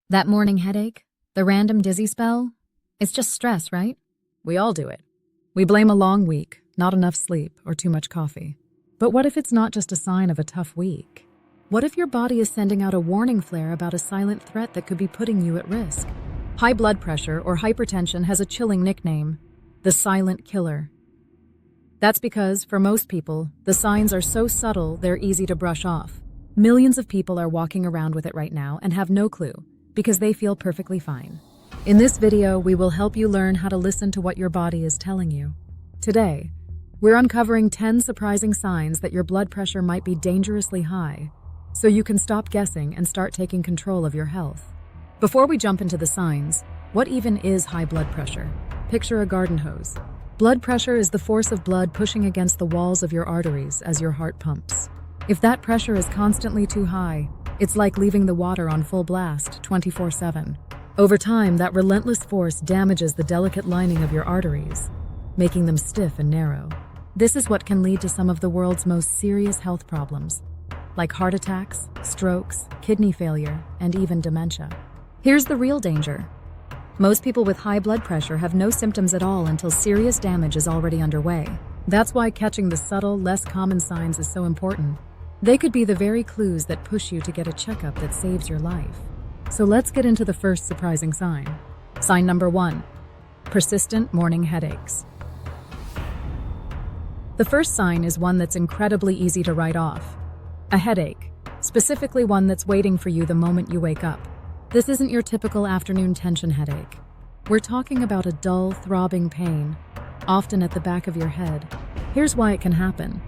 That morning headache? The random dizzy spell? It's just stress, right? We all do it. We blame a long week, not enough sleep, or too much coffee. But what if it's not just a sign of a tough week? What if your body is sending out a warning flare about a silent threat that could be putting you at risk? High blood pressure or hypertension has a chilling nickname, the silent killer. That's because, for most people, the signs are so subtle they're easy to brush off. Millions of people are walking around with it right now and have no clue, because they feel perfectly fine. In this video, we will help you learn how to listen to what your body is telling you. Today, we're uncovering 10 surprising signs that your blood pressure might be dangerously high, so you can stop guessing and start taking control of your health. Before we jump into the signs, what even is high blood pressure? Picture a garden hose. Blood pressure is the force of blood pushing against the walls of your arteries as your heart pumps. If that pressure is constantly too high, it's like leaving the water on full blast 24/7. Over time, that relentless force damages the delicate lining of your arteries, making them stiff and narrow. This is what can lead to some of the world's most serious health problems, like heart attacks, strokes, kidney failure, and even dementia. Here's the real danger. Most people with high blood pressure have no symptoms at all until serious damage is already underway. That's why catching the subtle, less common signs is so important. They could be the very clues that push you to get a checkup that saves your life. So let's get into the first surprising sign. Sign number 1, persistent morning headaches. The first sign is one that's incredibly easy to write off. A headache, specifically one that's waiting for you the moment you wake up. This isn't your typical afternoon tension headache. We're talking about a dull, throbbing pain, often at the back of your head. Here's why it can happen.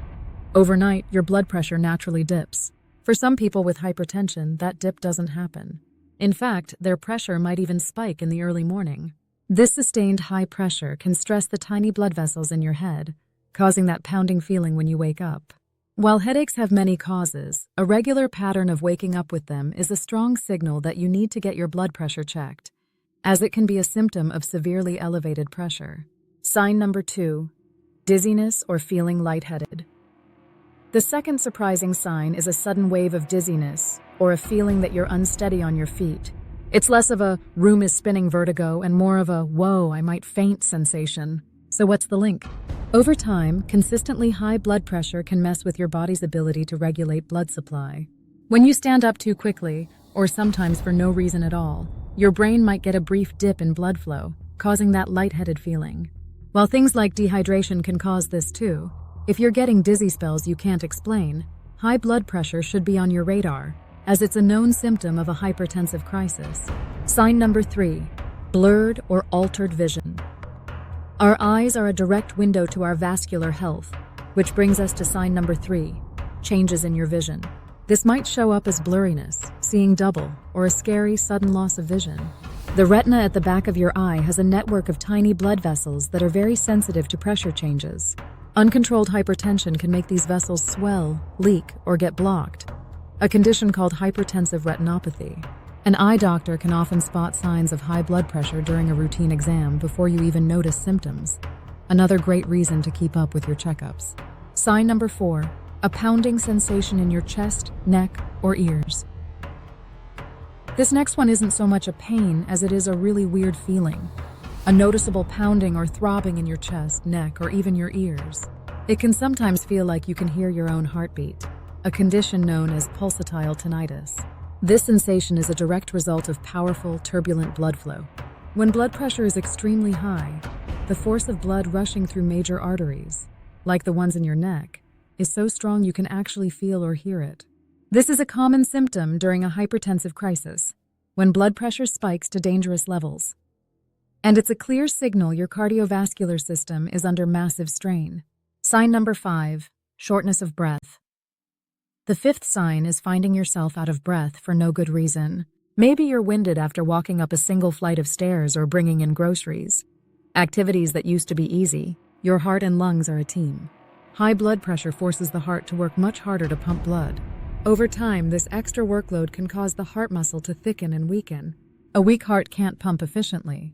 Overnight, your blood pressure naturally dips. For some people with hypertension, that dip doesn't happen. In fact, their pressure might even spike in the early morning. This sustained high pressure can stress the tiny blood vessels in your head, causing that pounding feeling when you wake up. While headaches have many causes, a regular pattern of waking up with them is a strong signal that you need to get your blood pressure checked, as it can be a symptom of severely elevated pressure. Sign number 2, dizziness or feeling lightheaded. The second surprising sign is a sudden wave of dizziness, or a feeling that you're unsteady on your feet. It's less of a room is spinning vertigo and more of a whoa, I might faint sensation. So what's the link? Over time, consistently high blood pressure can mess with your body's ability to regulate blood supply. When you stand up too quickly, or sometimes for no reason at all, your brain might get a brief dip in blood flow, causing that lightheaded feeling. While things like dehydration can cause this too, if you're getting dizzy spells you can't explain, high blood pressure should be on your radar, as it's a known symptom of a hypertensive crisis. Sign number 3, blurred or altered vision. Our eyes are a direct window to our vascular health, which brings us to sign number 3, changes in your vision. This might show up as blurriness, seeing double, or a scary, sudden loss of vision. The retina at the back of your eye has a network of tiny blood vessels that are very sensitive to pressure changes. Uncontrolled hypertension can make these vessels swell, leak, or get blocked, a condition called hypertensive retinopathy. An eye doctor can often spot signs of high blood pressure during a routine exam before you even notice symptoms. Another great reason to keep up with your checkups. Sign number 4, a pounding sensation in your chest, neck, or ears. This next one isn't so much a pain as it is a really weird feeling. A noticeable pounding or throbbing in your chest, neck, or even your ears. It can sometimes feel like you can hear your own heartbeat, a condition known as pulsatile tinnitus. This sensation is a direct result of powerful, turbulent blood flow. When blood pressure is extremely high, the force of blood rushing through major arteries, like the ones in your neck, is so strong you can actually feel or hear it. This is a common symptom during a hypertensive crisis, when blood pressure spikes to dangerous levels. And it's a clear signal your cardiovascular system is under massive strain. Sign number 5, shortness of breath. The fifth sign is finding yourself out of breath for no good reason. Maybe you're winded after walking up a single flight of stairs or bringing in groceries. Activities that used to be easy, your heart and lungs are a team. High blood pressure forces the heart to work much harder to pump blood. Over time, this extra workload can cause the heart muscle to thicken and weaken. A weak heart can't pump efficiently,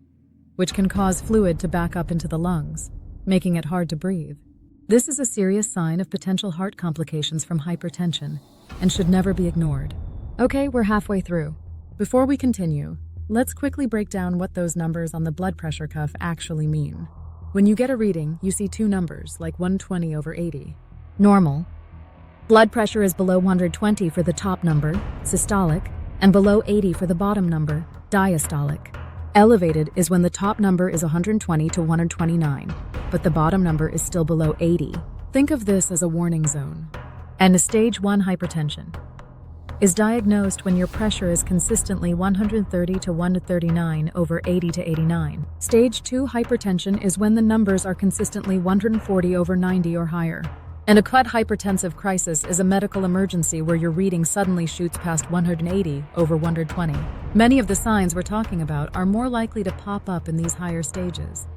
which can cause fluid to back up into the lungs, making it hard to breathe. This is a serious sign of potential heart complications from hypertension and should never be ignored. Okay, we're halfway through. Before we continue, let's quickly break down what those numbers on the blood pressure cuff actually mean. When you get a reading, you see two numbers, like 120/80. Normal. Blood pressure is below 120 for the top number, systolic, and below 80 for the bottom number, diastolic. Elevated is when the top number is 120 to 129, but the bottom number is still below 80. Think of this as a warning zone. And a stage 1 hypertension is diagnosed when your pressure is consistently 130 to 139 over 80 to 89. Stage 2 hypertension is when the numbers are consistently 140 over 90 or higher. An acute hypertensive crisis is a medical emergency where your reading suddenly shoots past 180 over 120. Many of the signs we're talking about are more likely to pop up in these higher stages.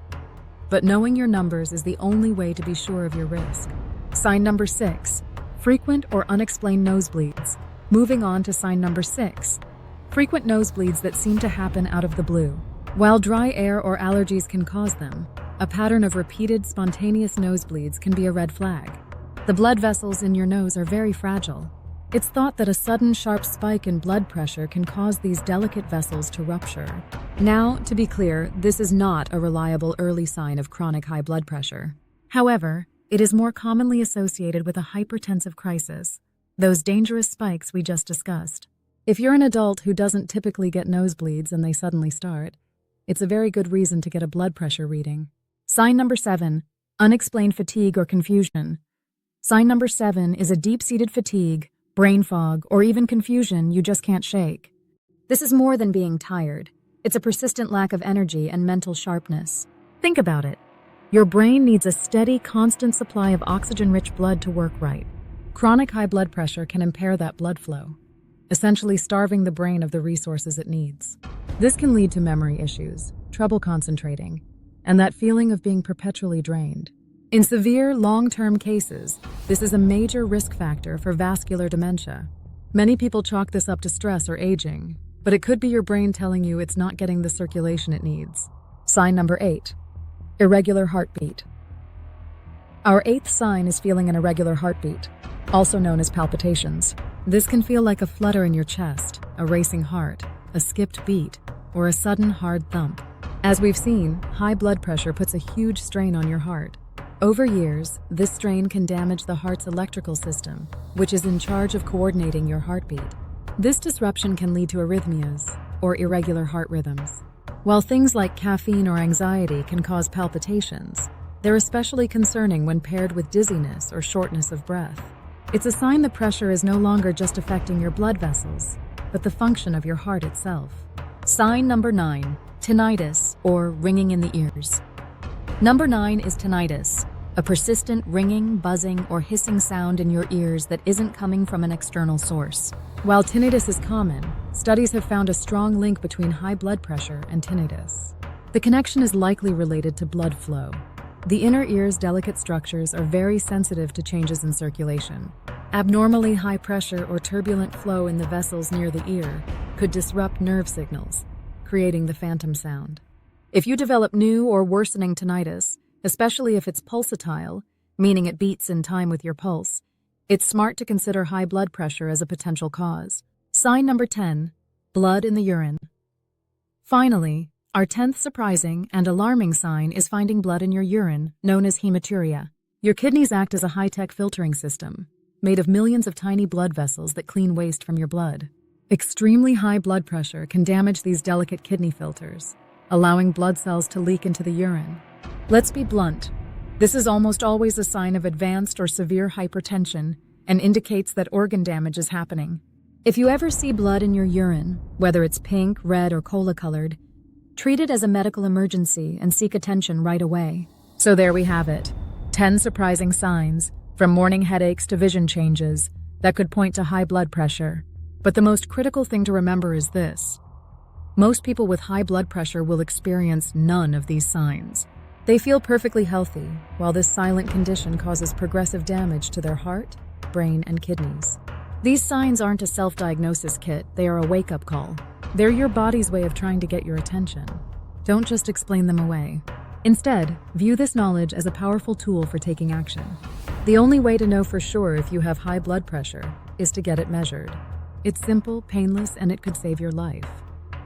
But knowing your numbers is the only way to be sure of your risk. Sign number 6, frequent or unexplained nosebleeds. Moving on to sign number 6, frequent nosebleeds that seem to happen out of the blue. While dry air or allergies can cause them, a pattern of repeated spontaneous nosebleeds can be a red flag. The blood vessels in your nose are very fragile. It's thought that a sudden sharp spike in blood pressure can cause these delicate vessels to rupture. Now, to be clear, this is not a reliable early sign of chronic high blood pressure. However, it is more commonly associated with a hypertensive crisis, those dangerous spikes we just discussed. If you're an adult who doesn't typically get nosebleeds and they suddenly start, it's a very good reason to get a blood pressure reading. Sign number 7, unexplained fatigue or confusion. Sign number 7 is a deep-seated fatigue, brain fog, or even confusion you just can't shake. This is more than being tired. It's a persistent lack of energy and mental sharpness. Think about it. Your brain needs a steady, constant supply of oxygen-rich blood to work right. Chronic high blood pressure can impair that blood flow, essentially starving the brain of the resources it needs. This can lead to memory issues, trouble concentrating, and that feeling of being perpetually drained. In severe, long-term cases, this is a major risk factor for vascular dementia. Many people chalk this up to stress or aging, but it could be your brain telling you it's not getting the circulation it needs. Sign number 8, irregular heartbeat. Our 8th sign is feeling an irregular heartbeat, also known as palpitations. This can feel like a flutter in your chest, a racing heart, a skipped beat, or a sudden hard thump. As we've seen, high blood pressure puts a huge strain on your heart. Over years, this strain can damage the heart's electrical system, which is in charge of coordinating your heartbeat. This disruption can lead to arrhythmias, or irregular heart rhythms. While things like caffeine or anxiety can cause palpitations, they're especially concerning when paired with dizziness or shortness of breath. It's a sign the pressure is no longer just affecting your blood vessels, but the function of your heart itself. Sign number 9, tinnitus, or ringing in the ears. Number 9 is tinnitus, a persistent ringing, buzzing, or hissing sound in your ears that isn't coming from an external source. While tinnitus is common, studies have found a strong link between high blood pressure and tinnitus. The connection is likely related to blood flow. The inner ear's delicate structures are very sensitive to changes in circulation. Abnormally high pressure or turbulent flow in the vessels near the ear could disrupt nerve signals, creating the phantom sound. If you develop new or worsening tinnitus, especially if it's pulsatile, meaning it beats in time with your pulse, it's smart to consider high blood pressure as a potential cause. Sign number 10, blood in the urine. Finally, our 10th surprising and alarming sign is finding blood in your urine, known as hematuria. Your kidneys act as a high-tech filtering system, made of millions of tiny blood vessels that clean waste from your blood. Extremely high blood pressure can damage these delicate kidney filters, allowing blood cells to leak into the urine. Let's be blunt. This is almost always a sign of advanced or severe hypertension and indicates that organ damage is happening. If you ever see blood in your urine, whether it's pink, red, or cola-colored, treat it as a medical emergency and seek attention right away. So there we have it. 10 surprising signs, from morning headaches to vision changes, that could point to high blood pressure. But the most critical thing to remember is this. Most people with high blood pressure will experience none of these signs. They feel perfectly healthy, while this silent condition causes progressive damage to their heart, brain, and kidneys. These signs aren't a self-diagnosis kit, they are a wake-up call. They're your body's way of trying to get your attention. Don't just explain them away. Instead, view this knowledge as a powerful tool for taking action. The only way to know for sure if you have high blood pressure is to get it measured. It's simple, painless, and it could save your life.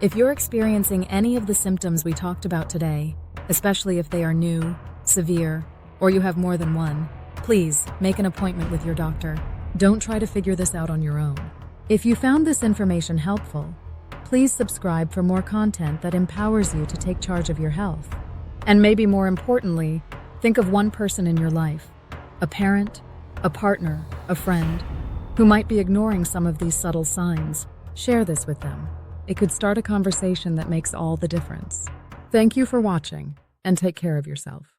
If you're experiencing any of the symptoms we talked about today, especially if they are new, severe, or you have more than one, please make an appointment with your doctor. Don't try to figure this out on your own. If you found this information helpful, please subscribe for more content that empowers you to take charge of your health. And maybe more importantly, think of one person in your life, a parent, a partner, a friend, who might be ignoring some of these subtle signs. Share this with them. It could start a conversation that makes all the difference. Thank you for watching, and take care of yourself.